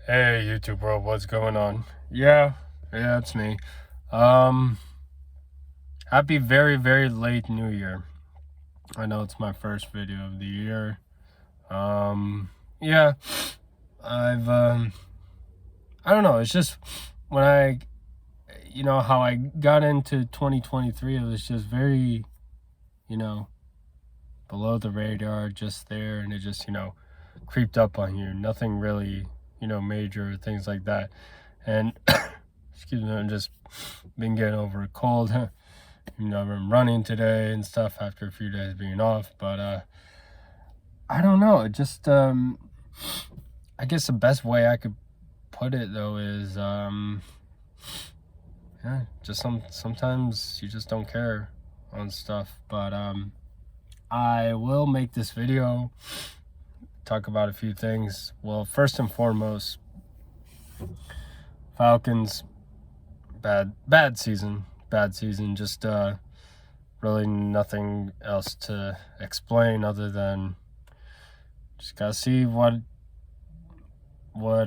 Hey YouTube world, what's going on? Yeah, it's me. Um, Happy very late New Year. I know it's my first video of the year. Um, yeah, I've I don't know. It's just when how I got into 2023, it was just very, you know, below the radar, just there, and it just creeped up on you. Nothing really, major things like that, and excuse me, I'm just been getting over a cold. I've been running today and stuff after a few days being off, but I don't know. It just I guess the best way I could put it though is yeah, just sometimes you just don't care on stuff. But I will make this video talk about a few things. Well, first and foremost, Falcons bad season. Just really nothing else to explain other than just gotta see what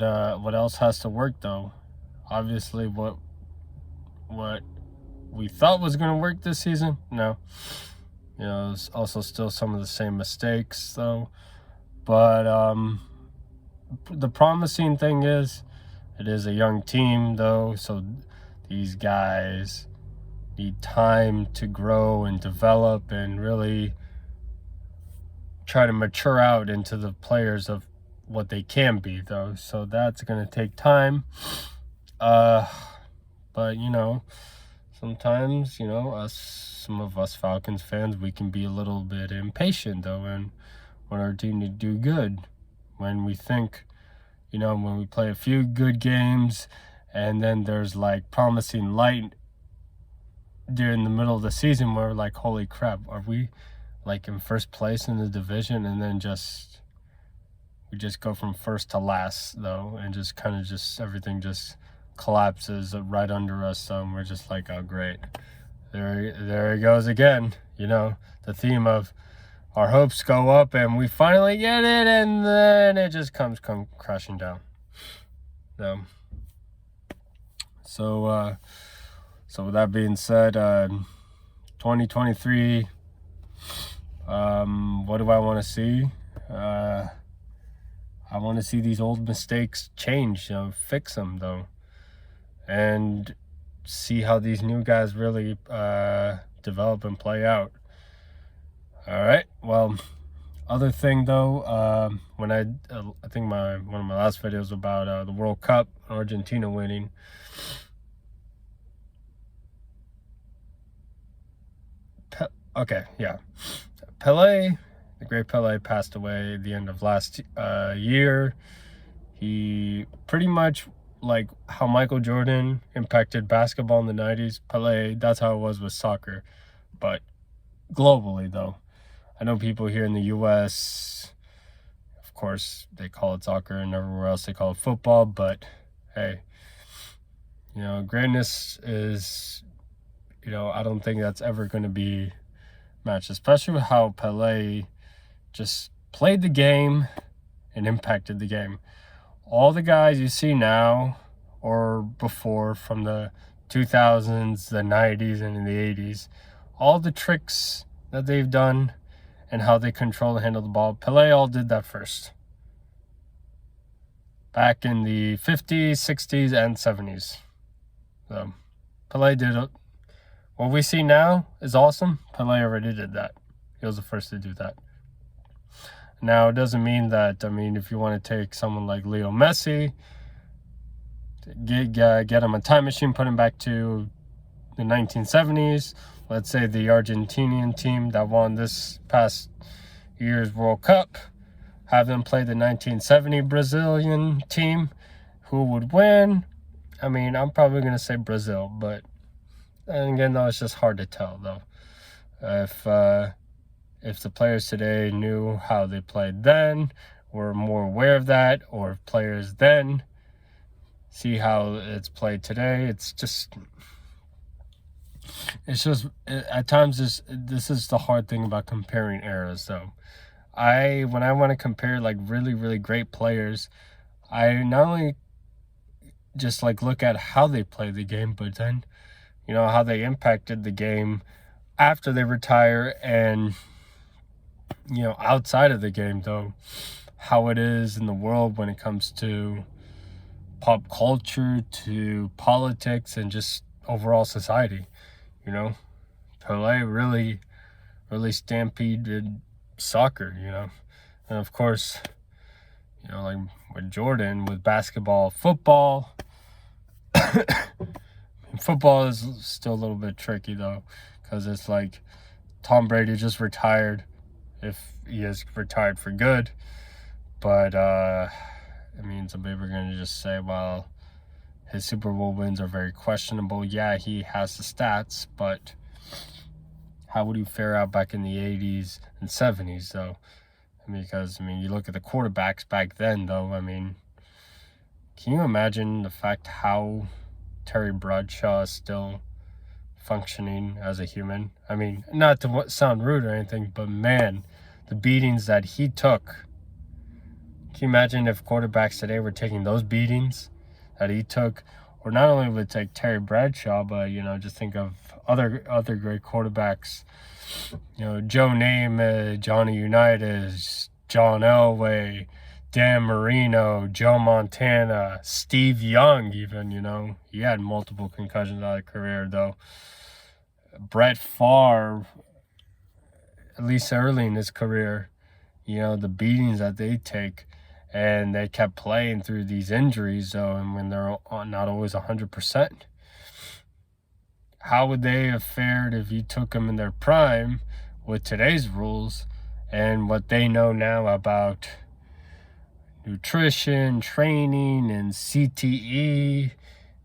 else has to work though. Obviously what we thought was going to work this season, no. It's also still some of the same mistakes though. But the promising thing is it is a young team though, so these guys need time to grow and develop and really try to mature out into the players of what they can be though. So that's going to take time. But sometimes, some of us Falcons fans, we can be a little bit impatient though, and want our team to do good. When we think, when we play a few good games and then there's like promising light during the middle of the season, where we're like, holy crap, are we like in first place in the division? And then we just go from first to last though, and just kind of everything just collapses right under us. So we're just like, oh great, there he goes again. The theme of our hopes go up and we finally get it, and then it just comes crashing down. So with that being said, 2023, what do I want to see? I want to see these old mistakes change, fix them though, and see how these new guys really develop and play out. All right. Well, other thing though, when I think one of my last videos about the World Cup, Argentina winning. Pelé, the great Pelé, passed away at the end of last year. He pretty much, like how Michael Jordan impacted basketball in the 90s, Pelé, that's how it was with soccer. But globally though, I know people here in the US, of course, they call it soccer, and everywhere else they call it football. But hey, greatness is, I don't think that's ever going to be matched, especially with how Pelé just played the game and impacted the game. All the guys you see now or before, from the 2000s, the 90s, and in the 80s, all the tricks that they've done and how they control and handle the ball, Pelé all did that first. Back in the 50s, 60s, and 70s. So Pelé did it. What we see now is awesome. Pelé already did that. He was the first to do that. Now, it doesn't mean that, if you want to take someone like Leo Messi, get him a time machine, put him back to the 1970s, let's say the Argentinian team that won this past year's World Cup, have them play the 1970 Brazilian team, who would win? I'm probably going to say Brazil, but and again, though, it's just hard to tell, though. If the players today knew how they played then, were more aware of that, or if players then see how it's played today, it's just at times this is the hard thing about comparing eras, though. When I want to compare like really great players, I not only just like look at how they play the game, but then, you know, how they impacted the game after they retire, and, you know, outside of the game, though, how it is in the world when it comes to pop culture, to politics, and just overall society. You know, Pelé really stampeded soccer, you know. And of course, you know, like with Jordan, with basketball, football. Football is still a little bit tricky, though, because it's like Tom Brady just retired, if he is retired for good. But, I mean, some people are going to just say, well, his Super Bowl wins are very questionable. Yeah, he has the stats, but how would he fare out back in the 80s and 70s, though? I mean, because, I mean, you look at the quarterbacks back then, though. I mean, can you imagine the fact how Terry Bradshaw is still functioning as a human? I mean, not to sound rude or anything, but man, the beatings that he took. Can you imagine if quarterbacks today were taking those beatings that he took? Or not only would take Terry Bradshaw, but, you know, just think of other great quarterbacks. You know, Joe Namath, Johnny Unitas, John Elway, Dan Marino, Joe Montana, Steve Young even, you know. He had multiple concussions out of career, though. Brett Favre, at least early in his career, you know, the beatings that they take. And they kept playing through these injuries, though, and when they're not always 100%. How would they have fared if you took them in their prime with today's rules and what they know now about nutrition, training, and CTE,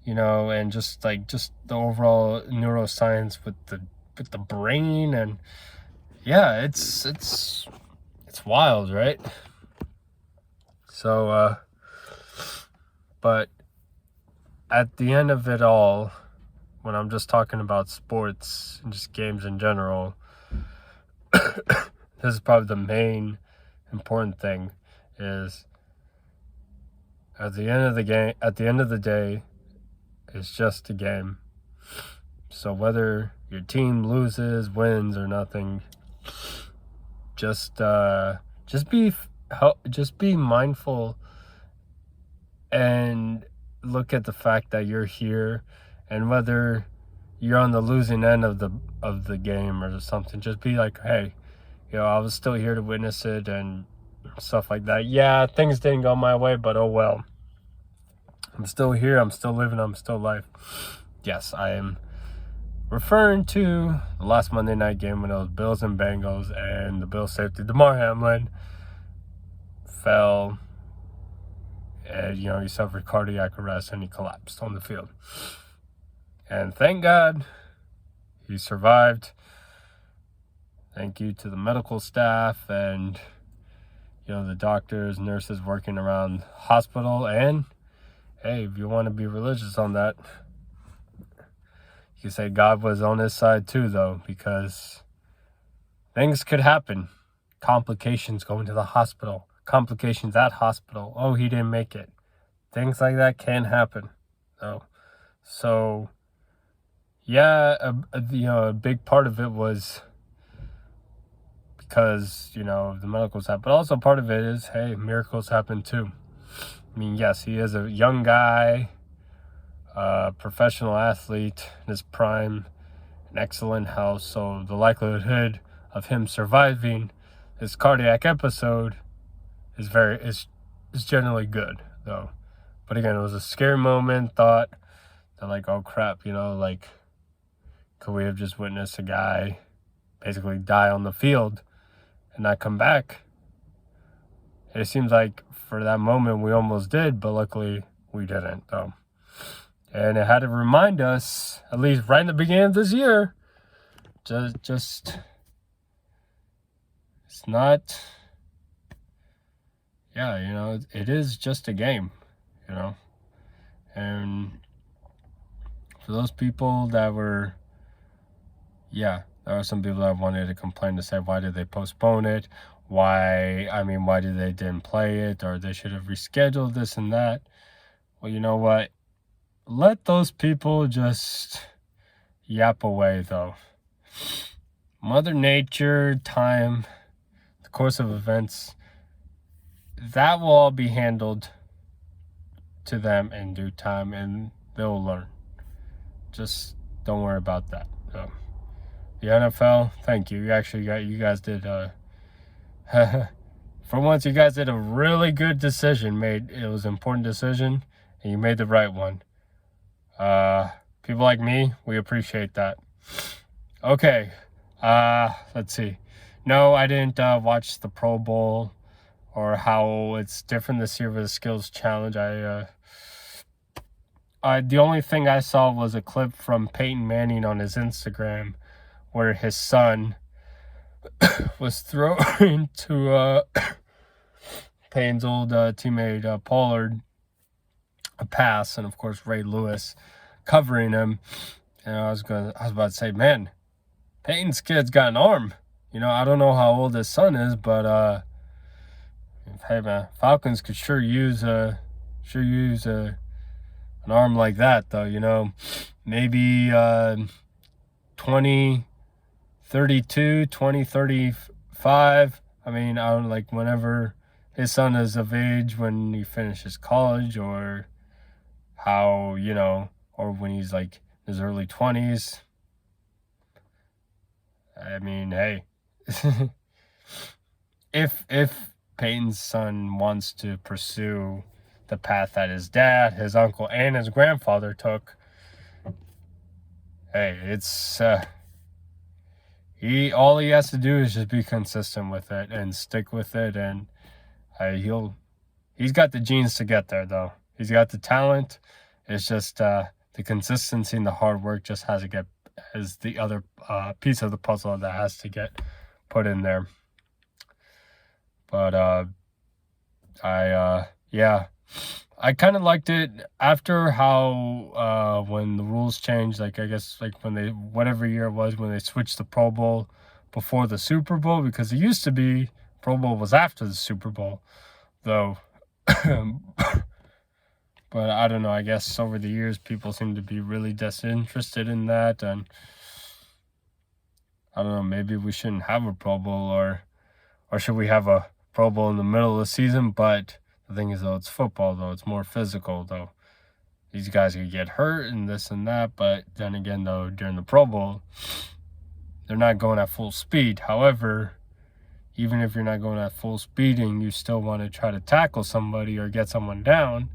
you know, and just the overall neuroscience with the brain? And yeah, it's wild, right? So, but at the end of it all, when I'm just talking about sports and just games in general, this is probably the main important thing, is at the end of the day, it's just a game. So whether your team loses, wins, or nothing, just be mindful and look at the fact that you're here, and whether you're on the losing end of the game or something, just be like, hey, you know, I was still here to witness it and stuff like that. Yeah, things didn't go my way, but oh well. I'm still here, I'm still living, I'm still alive. Yes, I am referring to the last Monday night game when it was Bills and Bengals, and the Bills safety Damar Hamlin fell, and, you know, he suffered cardiac arrest and he collapsed on the field. And thank God he survived. Thank you to the medical staff and, you know, the doctors, nurses working around the hospital. And hey, if you want to be religious on that, you can say God was on his side too, though, because things could happen. Complications going to the hospital. Complications at hospital. Oh, he didn't make it. Things like that can happen. So yeah, you know, a big part of it was because, you know, the medical side, but also part of it is, hey, miracles happen too. I mean, yes, he is a young guy, professional athlete in his prime, an excellent health, so the likelihood of him surviving this cardiac episode is generally good, though. But again, it was a scary moment. Thought that, like, oh crap, you know, like, could we have just witnessed a guy basically die on the field and not come back? It seems like for that moment we almost did, but luckily we didn't, though. And it had to remind us, at least right in the beginning of this year, just it's not, yeah, you know, it is just a game, you know. And for those people that were, yeah, there are some people that wanted to complain to say, why did they postpone it? Why did they didn't play it? Or they should have rescheduled this and that. Well, you know what? let those people just yap away, though. Mother Nature, time, the course of events, that will all be handled to them in due time, and they'll learn. Just don't worry about that. So, the NFL, thank you. You guys did for once, you guys did a really good decision. It was an important decision, and you made the right one. People like me, we appreciate that. Okay, let's see. No, I didn't watch the Pro Bowl or how it's different this year with the skills challenge. The only thing I saw was a clip from Peyton Manning on his Instagram where his son was throwing to Payne's old teammate Pollard a pass, and of course Ray Lewis covering him. And I was about to say, man, Peyton's kid's got an arm. I don't know how old his son is, but hey man, Falcons could sure use an arm like that, though. Maybe 2032, 2035. I mean, I don't like whenever his son is of age when he finishes college, or how, or when he's like in his early 20s. I mean, hey, if Peyton's son wants to pursue the path that his dad, his uncle, and his grandfather took, hey, it's all he has to do is just be consistent with it and stick with it, and he's got the genes to get there, though. He's got the talent. It's just the consistency and the hard work just has to get as the other piece of the puzzle that has to get put in there. But I kind of liked it after how when the rules changed, like I guess like when whatever year it was when they switched the Pro Bowl before the Super Bowl, because it used to be Pro Bowl was after the Super Bowl, though. But I don't know, I guess over the years people seem to be really disinterested in that, and I don't know, maybe we shouldn't have a Pro Bowl, or should we have a Pro Bowl in the middle of the season? But the thing is, though, it's football, though. It's more physical, though. These guys could get hurt and this and that, but then again, though, during the Pro Bowl, they're not going at full speed. However, even if you're not going at full speed and you still want to try to tackle somebody or get someone down,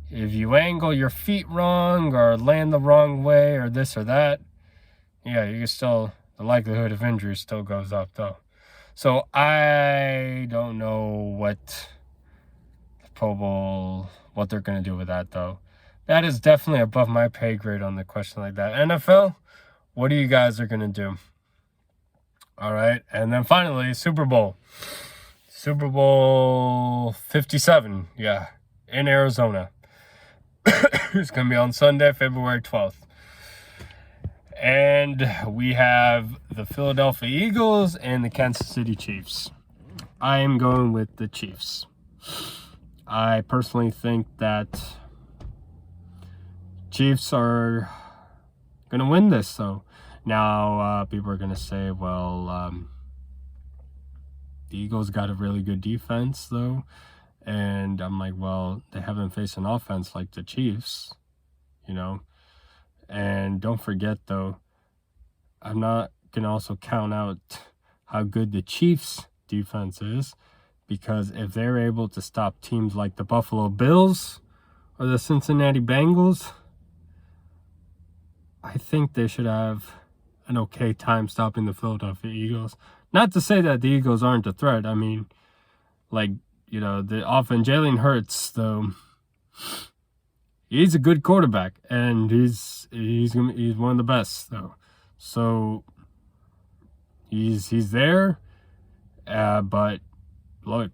if you angle your feet wrong or land the wrong way or this or that, yeah, you can still, the likelihood of injury still goes up, though. So I don't know what the Pro Bowl, what they're going to do with that, though. That is definitely above my pay grade on the question like that. NFL, what do you guys are going to do? All right. And then finally, Super Bowl. Super Bowl 57, yeah, in Arizona. It's going to be on Sunday, February 12th. And we have the Philadelphia Eagles and the Kansas City Chiefs. I am going with the Chiefs. I personally think that Chiefs are going to win this, though. Now, people are going to say, well, the Eagles got a really good defense, though. And I'm like, well, they haven't faced an offense like the Chiefs, And don't forget, though, I'm not going to also count out how good the Chiefs' defense is, because if they're able to stop teams like the Buffalo Bills or the Cincinnati Bengals, I think they should have an okay time stopping the Philadelphia Eagles. Not to say that the Eagles aren't a threat. I mean, the offense, Jalen Hurts, though, he's a good quarterback, and he's one of the best, though. So he's there, but look,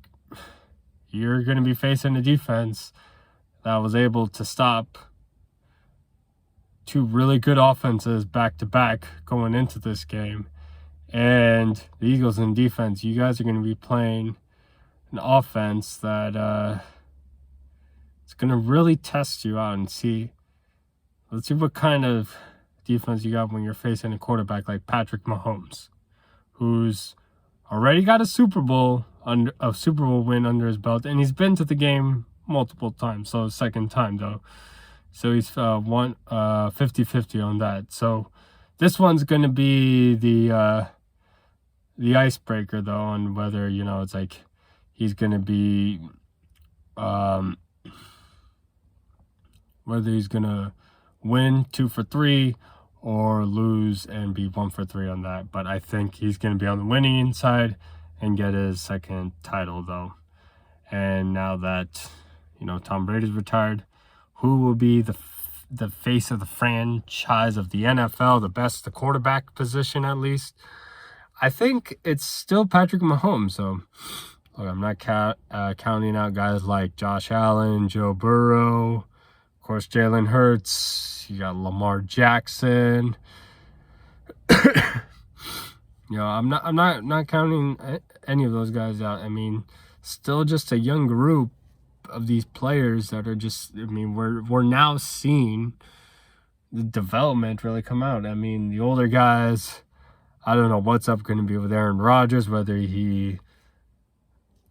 you're going to be facing a defense that was able to stop two really good offenses back to back going into this game, and the Eagles in defense, you guys are going to be playing an offense that it's going to really test you out and see let's see what kind of defense you got when you're facing a quarterback like Patrick Mahomes, who's already got a Super Bowl win under his belt, and he's been to the game multiple times. So second time though, so he's 50-50 on that. So this one's gonna be the icebreaker though, on whether it's like he's gonna be whether he's gonna win 2 for 3 or lose and be 1 for 3 on that. But I think he's going to be on the winning side and get his second title though. And now that Tom Brady's retired, who will be the face of the franchise of the NFL, the quarterback position at least? I think it's still Patrick Mahomes. So look, I'm not counting out guys like Josh Allen, Joe Burrow, of course, Jalen Hurts. You got Lamar Jackson. I'm not counting any of those guys out. I mean, still just a young group of these players that are just. I mean, we're now seeing the development really come out. I mean, the older guys. I don't know what's up going to be with Aaron Rodgers. Whether I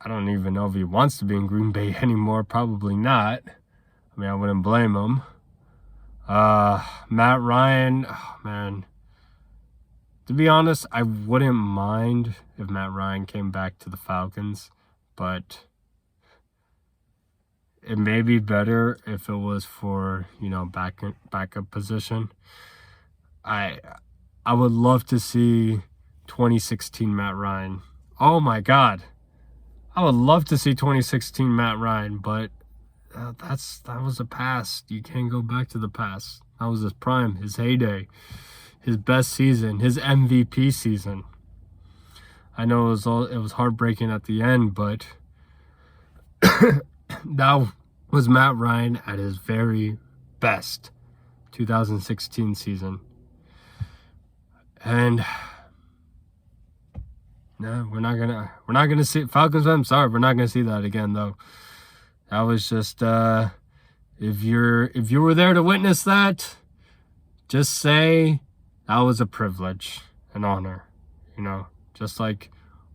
don't even know if he wants to be in Green Bay anymore. Probably not. I mean, I wouldn't blame him. Matt Ryan, oh, man. To be honest, I wouldn't mind if Matt Ryan came back to the Falcons, but it may be better if it was for, backup position. I would love to see 2016 Matt Ryan. Oh my God. I would love to see 2016 Matt Ryan, but that was the past. You can't go back to the past. That was his prime, his heyday, his best season, his MVP season. I know it was heartbreaking at the end, but that was Matt Ryan at his very best, 2016 season. And no, we're not gonna see Falcons. I'm sorry, we're not gonna see that again though. That was just if you were there to witness that, just say that was a privilege, an honor. Just like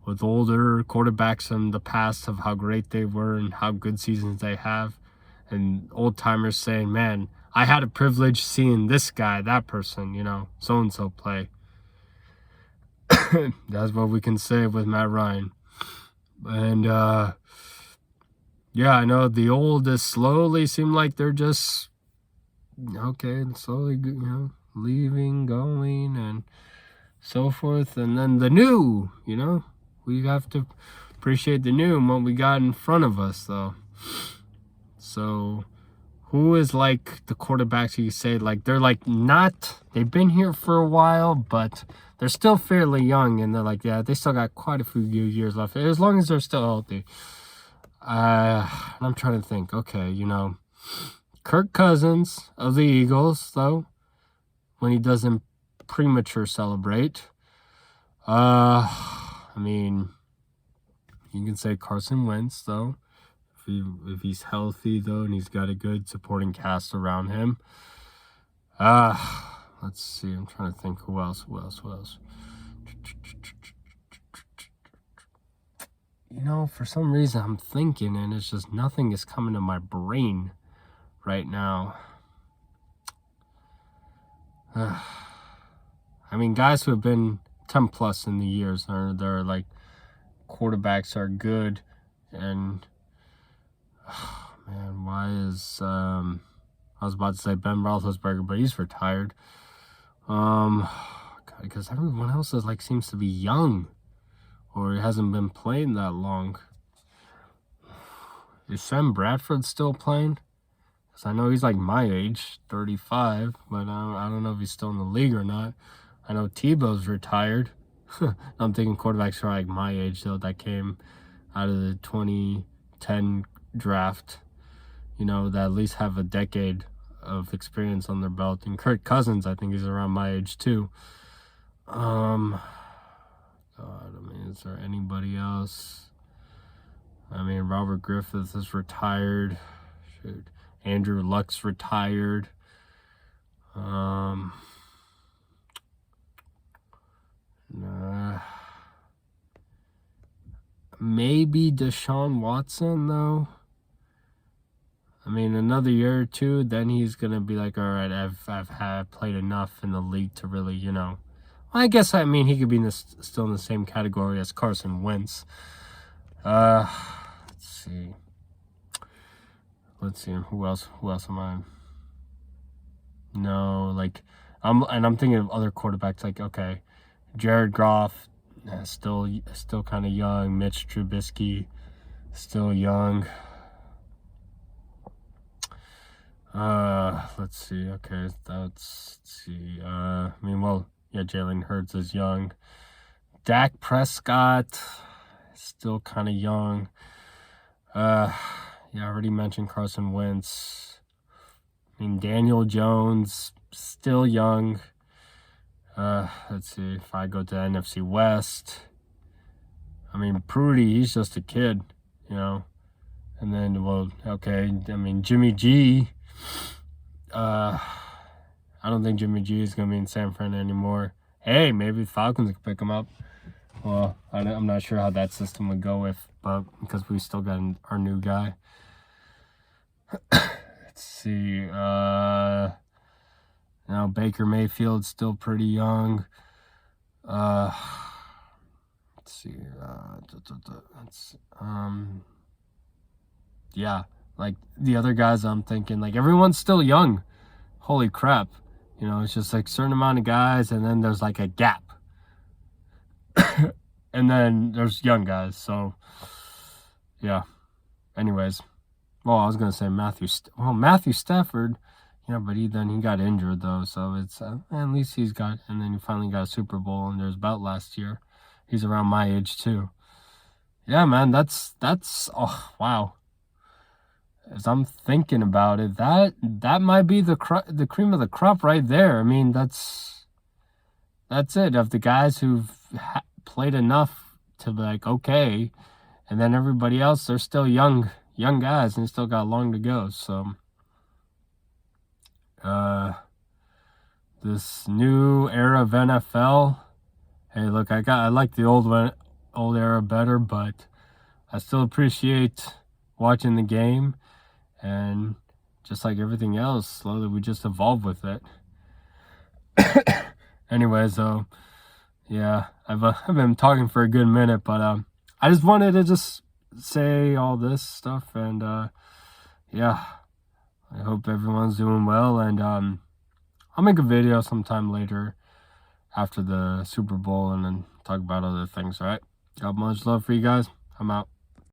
with older quarterbacks in the past of how great they were and how good seasons they have, and old timers saying, "Man, I had a privilege seeing this guy, that person, so and so play." That's what we can say with Matt Ryan. And yeah, I know the oldest slowly seem like they're just slowly, leaving, going, and so forth. And then the new, we have to appreciate the new and what we got in front of us, though. So, who is like the quarterbacks you say, like, they're like they've been here for a while, but they're still fairly young, and they're like, yeah, they still got quite a few years left, as long as they're still healthy. I'm trying to think. Okay, Kirk Cousins of the Eagles, though, when he doesn't premature celebrate. I mean, you can say Carson Wentz, though, if he's healthy, though, and he's got a good supporting cast around him. Let's see. I'm trying to think who else. For some reason I'm thinking, and it's just nothing is coming to my brain right now. I mean, guys who have been 10 plus in the years, they're like quarterbacks are good, and man, why is I was about to say Ben Roethlisberger, but he's retired. Because everyone else seems to be young, or he hasn't been playing that long. Is Sam Bradford still playing? Because I know he's like my age, 35, but I don't know if he's still in the league or not. I know Tebow's retired. I'm thinking quarterbacks are like my age, though, that came out of the 2010 draft, that at least have a decade of experience on their belt. And Kirk Cousins, I think, is around my age too. God, I mean, is there anybody else? I mean, Robert Griffith is retired. Shoot. Andrew Luck's retired. Maybe Deshaun Watson, though. I mean, another year or two, then he's gonna be like, all right, I've played enough in the league to really, you know. I guess, I mean, he could be still in the same category as Carson Wentz. Let's see. Who else am I? No, like, I'm thinking of other quarterbacks. Like, okay, Jared Goff, still kind of young. Mitch Trubisky, still young. Let's see. Okay, let's see. I mean, well, yeah, Jalen Hurts is young. Dak Prescott, still kind of young. Yeah, I already mentioned Carson Wentz. I mean, Daniel Jones, still young. Let's see. If I go to NFC West, I mean, Prudy, he's just a kid, you know. And then, well, okay, I mean, Jimmy G. I don't think Jimmy G is going to be in San Fran anymore. Hey, maybe Falcons can pick him up. Well, I'm not sure how that system would go but because we still got our new guy. Let's see. Now Baker Mayfield's still pretty young. Let's see. Yeah, like the other guys, I'm thinking like everyone's still young. Holy crap. You know, it's just like a certain amount of guys, and then there's like a gap. And then there's young guys, so yeah. Anyways, well, I was gonna say Matthew Stafford, yeah, but he got injured though, so it's at least he's got, and then he finally got a Super Bowl under his belt last year. He's around my age too. Yeah, man, that's oh wow. As I'm thinking about it, that might be the cream of the crop right there. I mean, that's it. Of the guys who've played enough to be like, okay, and then everybody else, they're still young guys and still got long to go. So, this new era of NFL. Hey, look, I like the old era better, but I still appreciate watching the game. And just like everything else, slowly we just evolve with it. Anyways, yeah, I've been talking for a good minute, but I just wanted to just say all this stuff, and yeah, I hope everyone's doing well, and I'll make a video sometime later after the Super Bowl and then talk about other things. All right, got much love for you guys. I'm out.